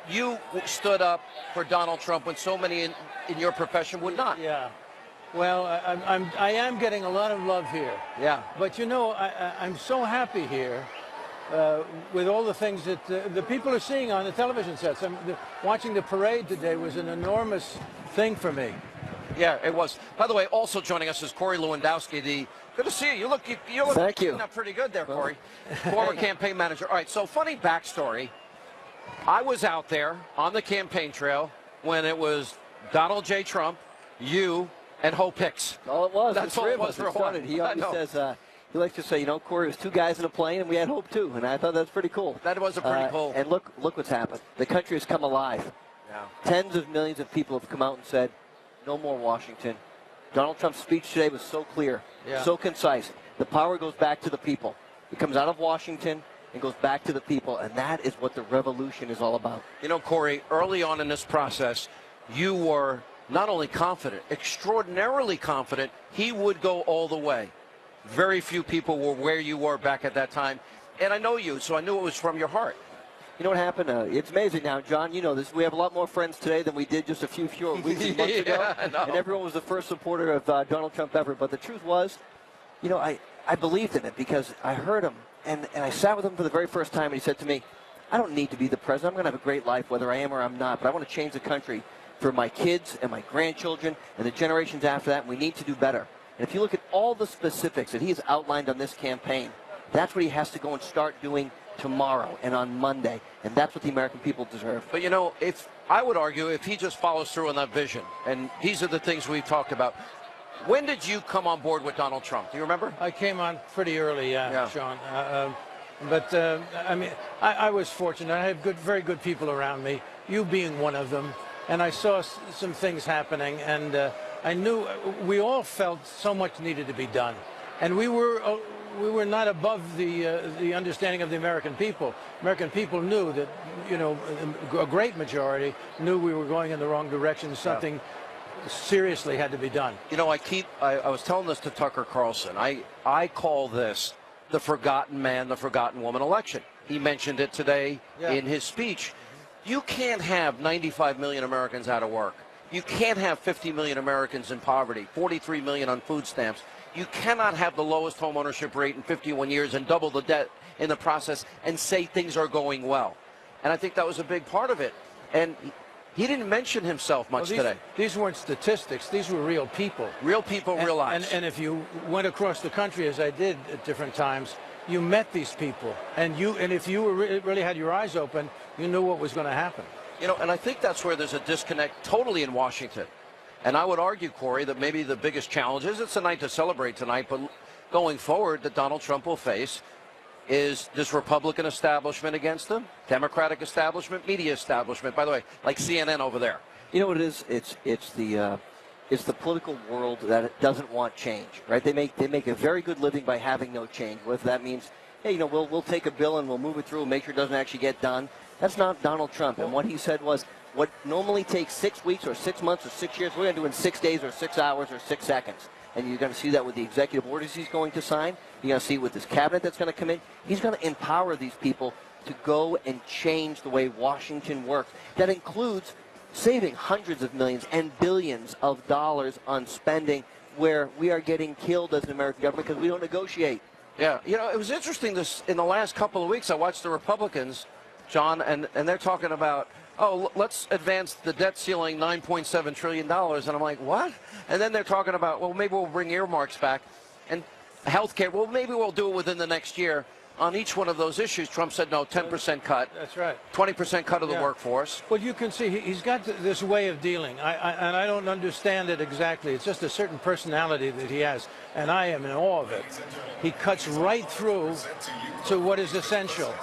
you stood up for Donald Trump when so many in your profession would not. Yeah. Well, I am getting a lot of love here. Yeah. But you know, I'm so happy here with all the things that the people are seeing on the television sets. Watching the parade today was an enormous thing for me. Yeah, it was. By the way, also joining us is Corey Lewandowski. Good to see you. You look Thank you. Pretty good there, Corey. Former campaign manager. All right, so funny backstory. I was out there on the campaign trail when it was Donald J. Trump, you, and Hope Hicks. All it was. That's all it was for a while. He always says, he likes to say, you know, Corey, it was two guys in a plane, and we had Hope too. And I thought that's pretty cool. That was a pretty cool. And look what's happened. The country has come alive. Yeah. Tens of millions of people have come out and said, no more Washington. Donald Trump's speech today was so clear, so concise. The power goes back to the people. It comes out of Washington and goes back to the people, and that is what the revolution is all about. You know, Corey, early on in this process, you were not only confident, extraordinarily confident he would go all the way. Very few people were where you were back at that time. And I know you, so I knew it was from your heart. You know what happened? It's amazing now, John. You know this. We have a lot more friends today than we did just a few weeks and months ago. And everyone was the first supporter of Donald Trump ever. But the truth was, you know, I believed in it because I heard him. And I sat with him for the very first time, and he said to me, I don't need to be the president. I'm going to have a great life whether I am or I'm not. But I want to change the country for my kids and my grandchildren and the generations after that. And we need to do better. And if you look at all the specifics that he has outlined on this campaign, that's what he has to go and start doing tomorrow and on Monday, and that's what the American people deserve. But you know, if I would argue if he just follows through on that vision, and these are the things we've talked about. When did you come on board with Donald Trump? Do you remember? I came on pretty early, Sean. I mean, I was fortunate. I had very good people around me, you being one of them, and I saw some things happening, and I knew we all felt so much needed to be done, and we were not above the understanding of the American people. American people knew that, you know, a great majority knew we were going in the wrong direction. Something seriously had to be done. You know, I was telling this to Tucker Carlson. I call this the forgotten man, the forgotten woman election. He mentioned it today in his speech. You can't have 95 million Americans out of work. You can't have 50 million Americans in poverty, 43 million on food stamps. You cannot have the lowest home ownership rate in 51 years and double the debt in the process and say things are going well. And I think that was a big part of it. And he didn't mention himself much today. These weren't statistics. These were real people. Real people, real lives. And if you went across the country, as I did at different times, you met these people. And if you really had your eyes open, you knew what was going to happen. You know, and I think that's where there's a disconnect totally in Washington. And I would argue, Corey, that maybe the biggest challenge is it's a night to celebrate tonight, but going forward that Donald Trump will face is this Republican establishment against him, Democratic establishment, media establishment, by the way, like CNN over there. You know what it is? It's the political world that doesn't want change, right? They make a very good living by having no change. Whether that means, hey, you know, we'll take a bill and we'll move it through and make sure it doesn't actually get done. That's not Donald Trump. And what he said was, what normally takes 6 weeks or 6 months or 6 years, we're going to do in 6 days or 6 hours or 6 seconds. And you're going to see that with the executive orders he's going to sign. You're going to see it with this cabinet that's going to come in. He's going to empower these people to go and change the way Washington works. That includes saving hundreds of millions and billions of dollars on spending where we are getting killed as an American government because we don't negotiate. Yeah, you know, it was interesting this in the last couple of weeks. I watched the Republicans, John, and they're talking about, oh, let's advance the debt ceiling $9.7 trillion. And I'm like, what? And then they're talking about, well, maybe we'll bring earmarks back. And health care, well, maybe we'll do it within the next year. On each one of those issues, Trump said, no, 10% cut. That's right. 20% cut of the workforce. Well, you can see he's got this way of dealing. And I don't understand it exactly. It's just a certain personality that he has. And I am in awe of it. He cuts right through to what is essential.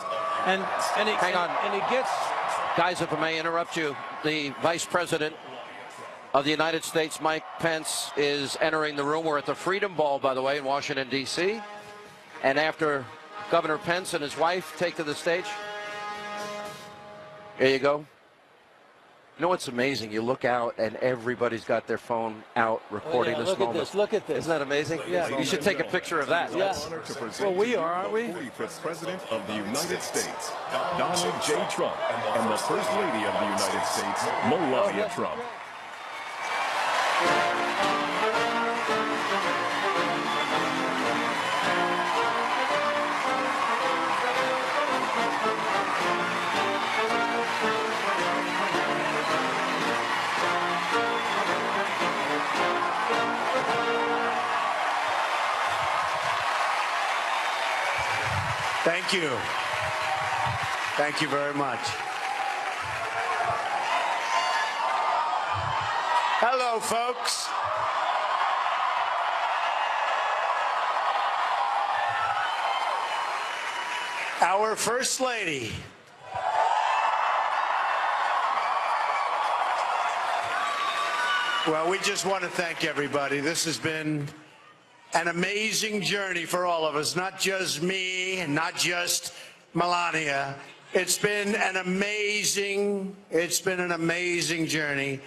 And he gets... Guys, if I may interrupt you, the Vice President of the United States, Mike Pence, is entering the room. We're at the Freedom Ball, by the way, in Washington, D.C. And after Governor Pence and his wife take to the stage, here you go. You know what's amazing? You look out and everybody's got their phone out recording this moment. Look at this. Isn't that amazing? Yeah. You should take a picture of that. Yeah. Well, we are, aren't we? The 45th President of the United States, Donald J. Trump, and the First Lady of the United States, Melania Trump. Thank you. Thank you very much. Hello, folks. Our First Lady. Well, we just want to thank everybody. This has been an amazing journey for all of us, not just me and not just Melania. It's been an amazing journey.